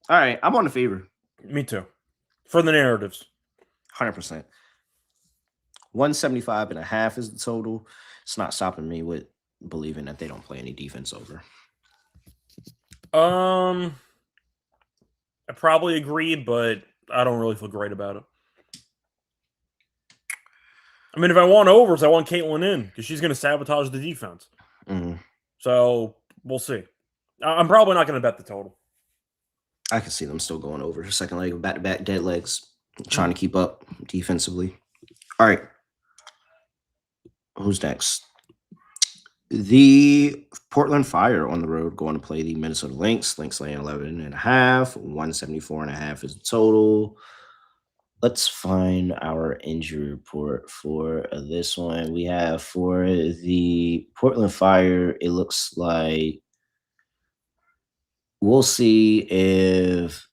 right, I'm on the Fever. Me too. For the narratives. 100%. 175.5 is the total. It's not stopping me with believing that they don't play any defense over. I probably agree, but I don't really feel great about it. I mean, if I want overs, I want Caitlin in because she's going to sabotage the defense. Mm-hmm. So we'll see. I'm probably not going to bet the total. I can see them still going over. Second leg of back-to-back dead legs, trying to keep up defensively. All right. Who's next? The Portland Fire on the road going to play the Minnesota Lynx. Lynx laying 11.5. 174.5 is the total. Let's find our injury report for this one. We have for the Portland Fire, it looks like we'll see if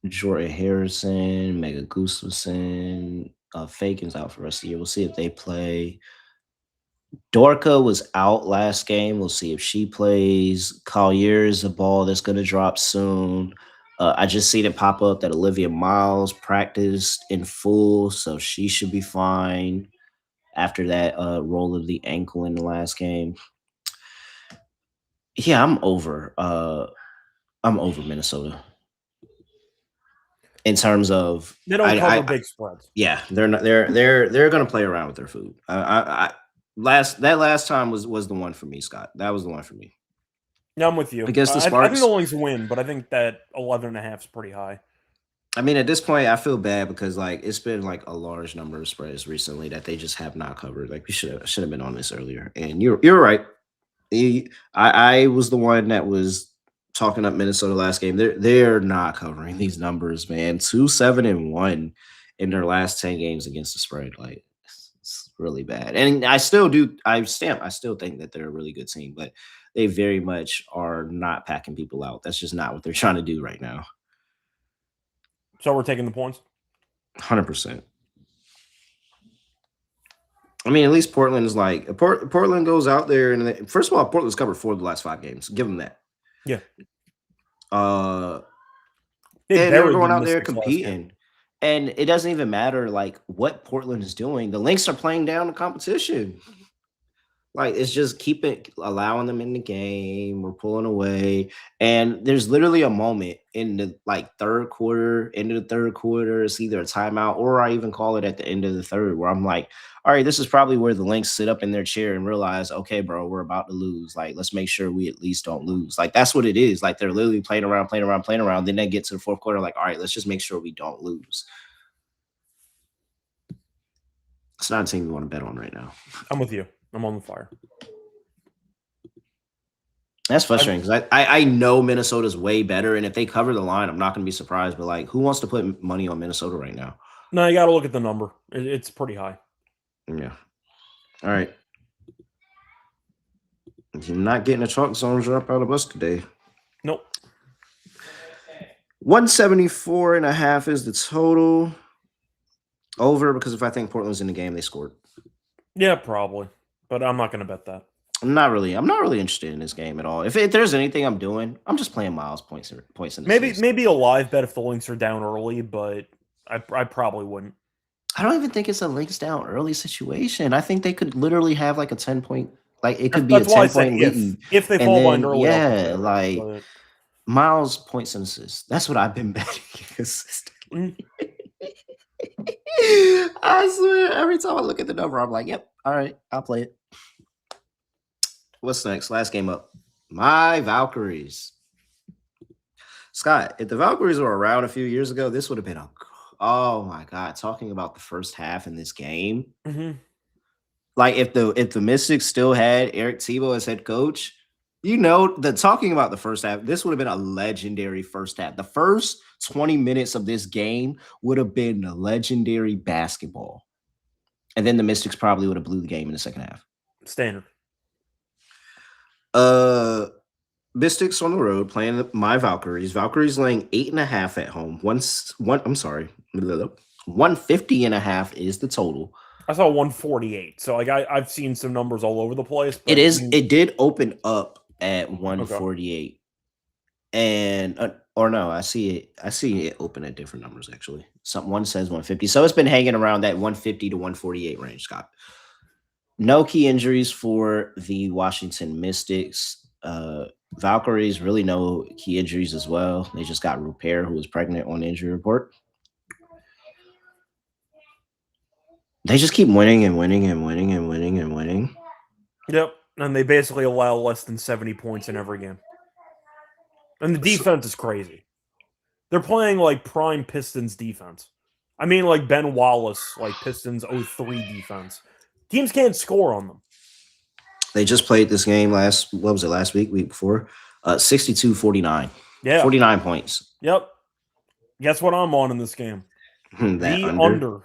Jordan Harrison, Mega Gustafson, Fagan's out for the rest of the year. We'll see if they play. Dorka was out last game. We'll see if she plays. Collier is a ball that's going to drop soon. I just seen it pop up that Olivia Miles practiced in full, so she should be fine after that roll of the ankle in the last game. Yeah, I'm over Minnesota. In terms of they don't cover big spreads. Yeah, they're not. They're going to play around with their food. Last time was the one for me, Scott. That was the one for me. Yeah, I'm with you. Against the I Sparks, think the Lynx win, but I think that 11.5 is pretty high. I mean, at this point, I feel bad because it's been a large number of spreads recently that they just have not covered. We should have been on this earlier. And you're right. I was the one that was talking up Minnesota last game. They're not covering these numbers, man. 2-7-1 in their last 10 games against the spread. It's really bad. And I still think that they're a really good team, but they very much are not packing people out. That's just not what they're trying to do right now. So we're taking the points? 100%. I mean, at least Portland is Portland goes out there and first of all, Portland's covered 4 of the last 5 games. Give them that. Yeah. They're going out there competing. And it doesn't even matter what Portland is doing. The Lynx are playing down the competition. It's just allowing them in the game. We're pulling away. And there's literally a moment in the third quarter, end of the third quarter. It's either a timeout or I even call it at the end of the third where I'm all right, this is probably where the Lynx sit up in their chair and realize, okay, bro, we're about to lose. Let's make sure we at least don't lose. That's what it is. They're literally playing around. Then they get to the fourth quarter, all right, let's just make sure we don't lose. It's not a team we want to bet on right now. I'm with you. I'm on the Fire. That's frustrating because I know Minnesota's way better, and if they cover the line, I'm not going to be surprised. But like, who wants to put money on Minnesota right now? No, you got to look at the number. It's pretty high. Yeah. All right. You're not getting a chalk zone drop out of us today. Nope. 174.5 is the total. Over, because if I think Portland's in the game, they scored. Yeah, probably. But I'm not going to bet that. I'm not really interested in this game at all. If there's anything I'm doing, I'm just playing Miles points in the maybe a live bet if the Lynx are down early, but I probably wouldn't. I don't even think it's a Lynx down early situation. I think they could literally have like a 10-point, like it could be a 10-point lead. If they fall behind early. Yeah, like Miles points and assists. That's what I've been betting consistently. I swear, every time I look at the number, I'm like, yep, all right, I'll play it. What's next? Last game up. My Valkyries. Scott, if the Valkyries were around a few years ago, this would have been oh my God, talking about the first half in this game. Mm-hmm. Like if the Mystics still had Eric Tebow as head coach, talking about the first half, this would have been a legendary first half. The first 20 minutes of this game would have been legendary basketball. And then the Mystics probably would have blew the game in the second half. Standard. Mystics on the road playing my Valkyries. Valkyries laying 8.5 at home. 150.5 is the total. I saw 148. So like I've seen some numbers all over the place. But it did open up at 148. Okay. And I see it open at different numbers actually. One says 150. So it's been hanging around that 150 to 148 range, Scott. No key injuries for the Washington Mystics. Valkyries, really no key injuries as well. They just got Rupert, who was pregnant, on the injury report. They just keep winning and winning and winning and winning and winning. Yep. And they basically allow less than 70 points in every game. And the defense is crazy. They're playing like prime Pistons defense. I mean, like Ben Wallace, like Pistons 03 defense. Teams can't score on them. They just played this game week before? 62-49. Yeah. 49 points. Yep. Guess what I'm on in this game? The under.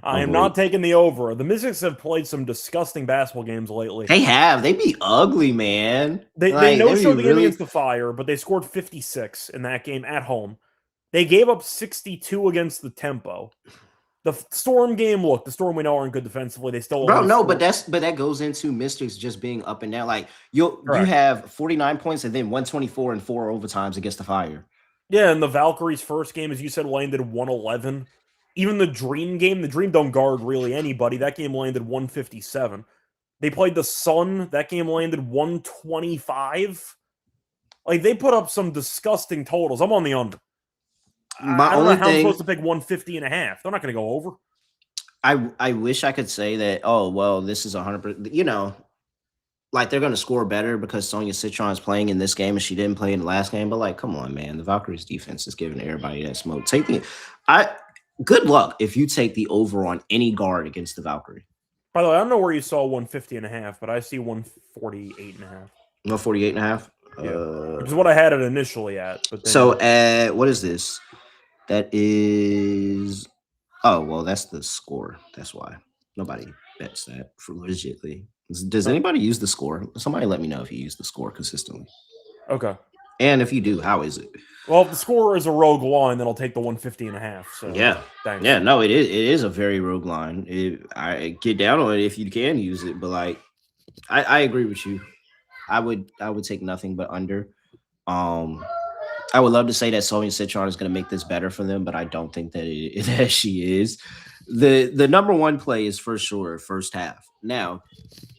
I am not taking the over. The Mystics have played some disgusting basketball games lately. They have. They be ugly, man. They no-showed the game against the Fire, but they scored 56 in that game at home. They gave up 62 against the Tempo. The Storm game, look, the Storm we know aren't good defensively. They still but that goes into Mystics just being up and down. Like you have 49 points and then 124 and 4 overtimes against the Fire. Yeah, and the Valkyries' first game, as you said, landed 111. Even the Dream game, the Dream don't guard really anybody. That game landed 157. They played the Sun. That game landed 125. Like, they put up some disgusting totals. I'm on the under. I don't know how I'm supposed to pick 150.5. They're not going to go over. I wish I could say that, oh, well, this is 100%. Like they're going to score better because Sonia Citron is playing in this game and she didn't play in the last game. But like, come on, man. The Valkyries defense is giving everybody that smoke. Good luck if you take the over on any guard against the Valkyrie. By the way, I don't know where you saw 150.5, but I see 148.5. 148.5? Yeah. Which is what I had it initially at. But then... what is this? That is... Oh, well, that's the score. That's why. Nobody bets that for legitly. Does anybody use the score? Somebody let me know if you use the score consistently. Okay. And if you do, how is it? Well, if the score is a rogue line, then I'll take the 150.5. So yeah. Thanks. Yeah, no, it is a very rogue line. I get down on it if you can use it, but like I agree with you. I would take nothing but under. I would love to say that Sonia Citron is going to make this better for them, but I don't think that she is. The number one play is for sure first half. Now,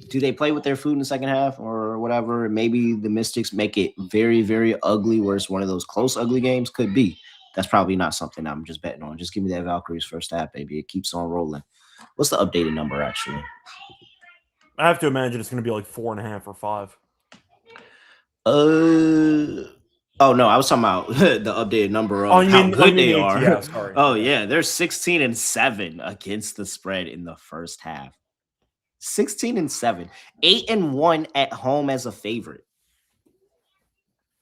do they play with their food in the second half or whatever? Maybe the Mystics make it very, very ugly where it's one of those close, ugly games. Could be. That's probably not something I'm just betting on. Just give me that Valkyries first half, baby. It keeps on rolling. What's the updated number, actually? I have to imagine it's going to be like 4.5 or 5. Oh, no, I was talking about the updated number of how good they are. Yeah, sorry. Oh, yeah, they're 16-7 against the spread in the first half. 16-7. 8-1 at home as a favorite.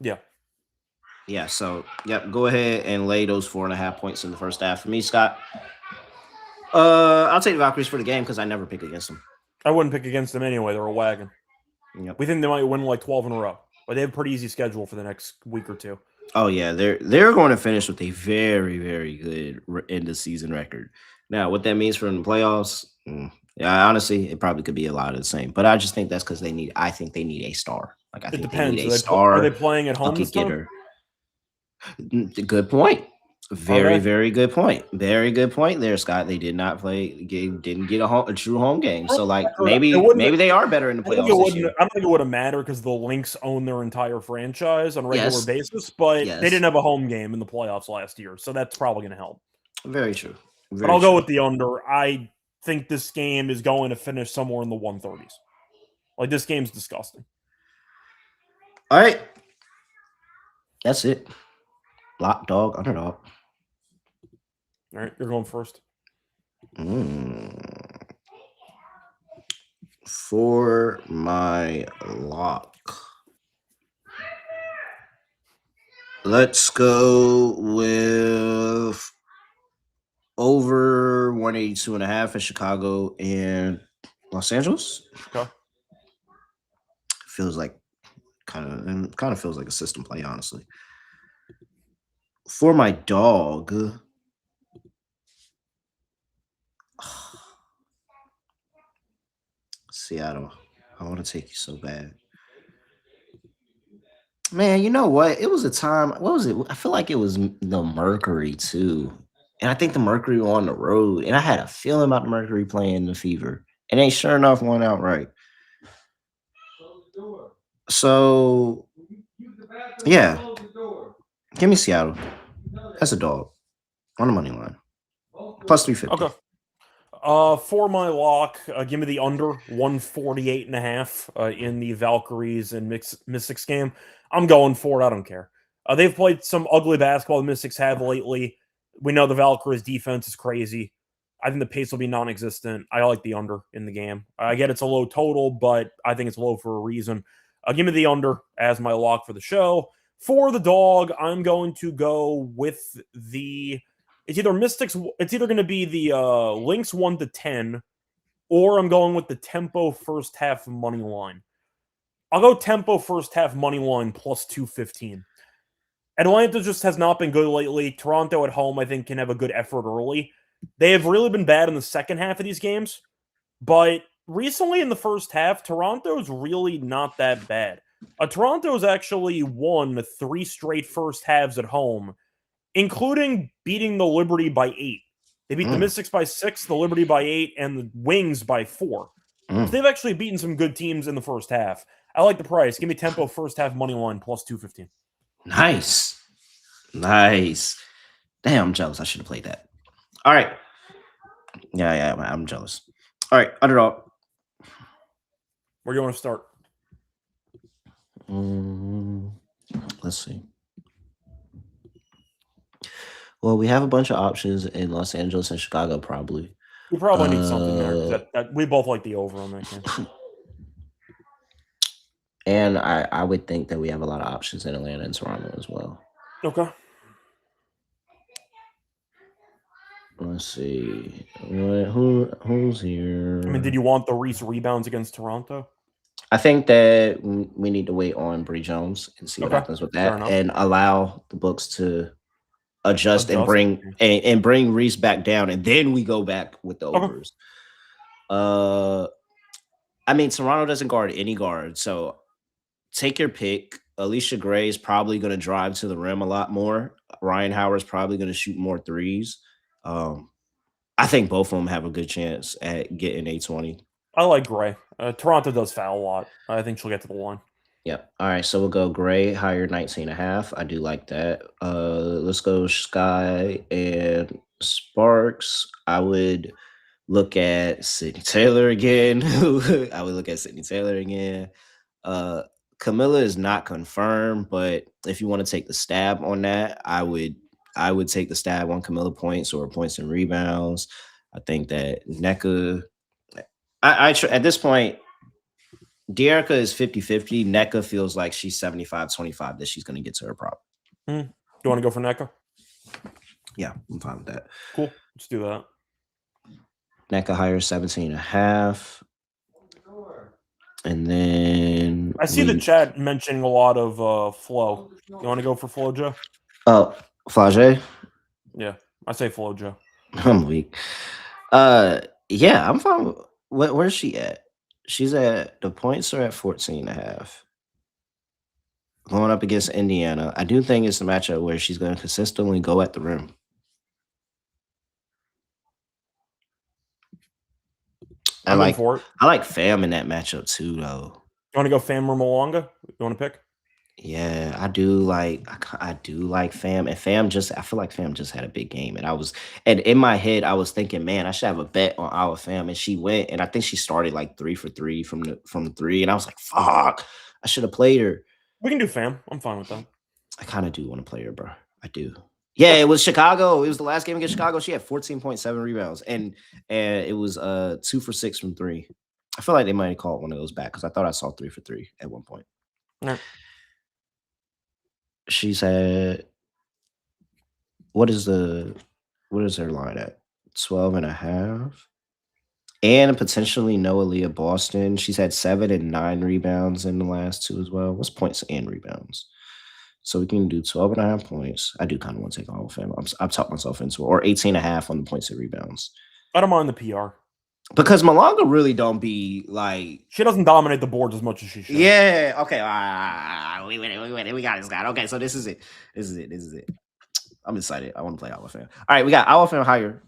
Yeah. Yeah, so yep, go ahead and lay those 4.5 points in the first half for me, Scott. I'll take the Valkyries for the game because I never pick against them. I wouldn't pick against them anyway. They're a wagon. Yep. We think they might win like 12 in a row, but they have a pretty easy schedule for the next week or two. Oh yeah, they're going to finish with a very, very good end of season record. Now, what that means for the playoffs, yeah, honestly, it probably could be a lot of the same. But I just think that's because I think they need a star. Like I It think depends. they need a star. Are they playing at home bucket this time? getter. Good point. Very, Okay. very good point. Very good point there, Scott. They did not didn't get a true home game. So like maybe they are better in the playoffs this year. I don't think it would have mattered because the Lynx own their entire franchise on a regular Yes. basis, but Yes. they didn't have a home game in the playoffs last year, so that's probably going to help. Very true. But I'll go with the under. I think this game is going to finish somewhere in the 130s. Like, this game's disgusting. All right. That's it. Lock, dog, underdog. All right, you're going first. For my lock, let's go with over 182.5 in Chicago and Los Angeles. Okay. Feels like kind of feels like a system play, honestly. For my dog, Seattle. I want to take you so bad. Man, you know what? It was a time. What was it? I feel like it was the Mercury too. And I think the Mercury were on the road. And I had a feeling about the Mercury playing the Fever. And they sure enough won outright. So, yeah. Give me Seattle. That's a dog. On the money line. Plus 350. Okay. For my lock, give me the under 148.5 in the Valkyries and Mystics game. I'm going for it. I don't care. They've played some ugly basketball the Mystics have lately. We know the Valkyries defense is crazy. I think the pace will be non-existent. I like the under in the game. I get it's a low total, but I think it's low for a reason. Give me the under as my lock for the show. For the dog, I'm going to go with the... It's either Mystics. It's either going to be the Lynx 1-10, or I'm going with the tempo first half money line. I'll go tempo first half money line plus 215. Atlanta just has not been good lately. Toronto at home, I think, can have a good effort early. They have really been bad in the second half of these games, but recently in the first half, Toronto's really not that bad. Toronto's actually won 3 straight first halves at home, including beating the Liberty by 8. They beat the Mystics by 6, the Liberty by 8, and the Wings by 4. So they've actually beaten some good teams in the first half. I like the price. Give me tempo first half money line plus 215. Nice. Damn, I'm jealous. I should have played that. All right. Yeah, I'm jealous. All right, underdog. Where do you want to start? Let's see. Well, we have a bunch of options in Los Angeles and Chicago, probably. We probably need something there. That we both like the over on that game. And I would think that we have a lot of options in Atlanta and Toronto as well. Okay. Let's see. Who's here? I mean, did you want the Reese rebounds against Toronto? I think that we need to wait on Bree Jones and see what happens with that, and allow the books to adjust. And bring Reese back down, and then we go back with the overs. I mean, Toronto doesn't guard any guard, so take your pick. Alicia Gray is probably going to drive to the rim a lot more. Ryan Howard's probably going to shoot more threes. I think both of them have a good chance at getting a 20. I like Gray. Toronto does foul a lot. I think she'll get to the line. Yep. All right, so we'll go Gray, higher 19.5. I do like that. Let's go Sky and Sparks. I would look at Sydney Taylor again. Camilla is not confirmed, but if you want to take the stab on that, I would take the stab on Camilla points or points and rebounds. I think that NECA, at this point, Dearica is 50-50. NECA feels like she's 75-25 that she's going to get to her prop. Do you want to go for NECA? Yeah, I'm fine with that. Cool. Let's do that. NECA higher 17.5. And then I see the chat mentioning a lot of Flo. You want to go for Flo, Joe? Oh, Flage? Yeah, I say Flo, Joe. I'm weak. Yeah, I'm fine. Where's she at? She's at the points are at 14.5. Going up against Indiana. I do think it's a matchup where she's going to consistently go at the rim. I like Fam in that matchup too, though. You want to go Fam or Malonga? You want to pick? Yeah, I do like Fam, and I feel like Fam just had a big game, and in my head I was thinking, man, I should have a bet on our Fam, and she went, and I think she started like 3 for 3 from the three, and I was like, fuck, I should have played her. We can do Fam. I'm fine with that. I kind of do want to play her, bro. I do. Yeah, it was Chicago. It was the last game against Chicago. She had 14.7 rebounds, and it was 2 for 6 from 3. I feel like they might have called one of those back because I thought I saw 3 for 3 at one point. No. She's at what is her line at? 12.5. And potentially Noah Leah Boston. She's had 7 and 9 rebounds in the last 2 as well. What's points and rebounds? So we can do 12.5 points. I do kind of want to take all of them. I've talked myself into it. Or 18.5 on the points and rebounds. I don't mind the PR. Because Malonga really don't be like... She doesn't dominate the boards as much as she should. Yeah. Okay. We win it. We got this guy. Okay, so this is it. I'm excited. I want to play Olive Fan. All right, we got Olive Fan higher,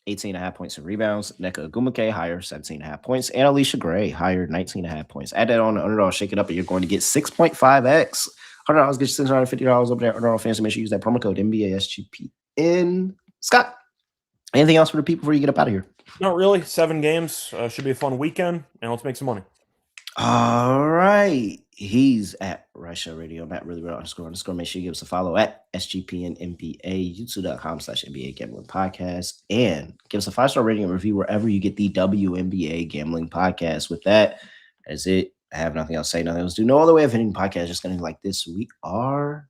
18.5 points and rebounds. Neka Agumake higher, 17.5 points. And Alicia Gray higher, 19.5 points. Add that on the Underdog, shake it up, and you're going to get 6.5x. $100 gets you $650 over there. Underdog fans, so make sure you use that promo code NBA SGPN. Scott, anything else for the people before you get up out of here? Not really. 7 games. Should be a fun weekend, and let's make some money. All right. He's at Reichel Radio, Matt really real __. Make sure you give us a follow at SGPN NBA, youtube.com/NBA Gambling Podcast, and give us a 5-star rating and review wherever you get the WNBA Gambling Podcast. With that, that is it. I have nothing else to say, nothing else to do. No other way of hitting the podcast, just going to like this. We are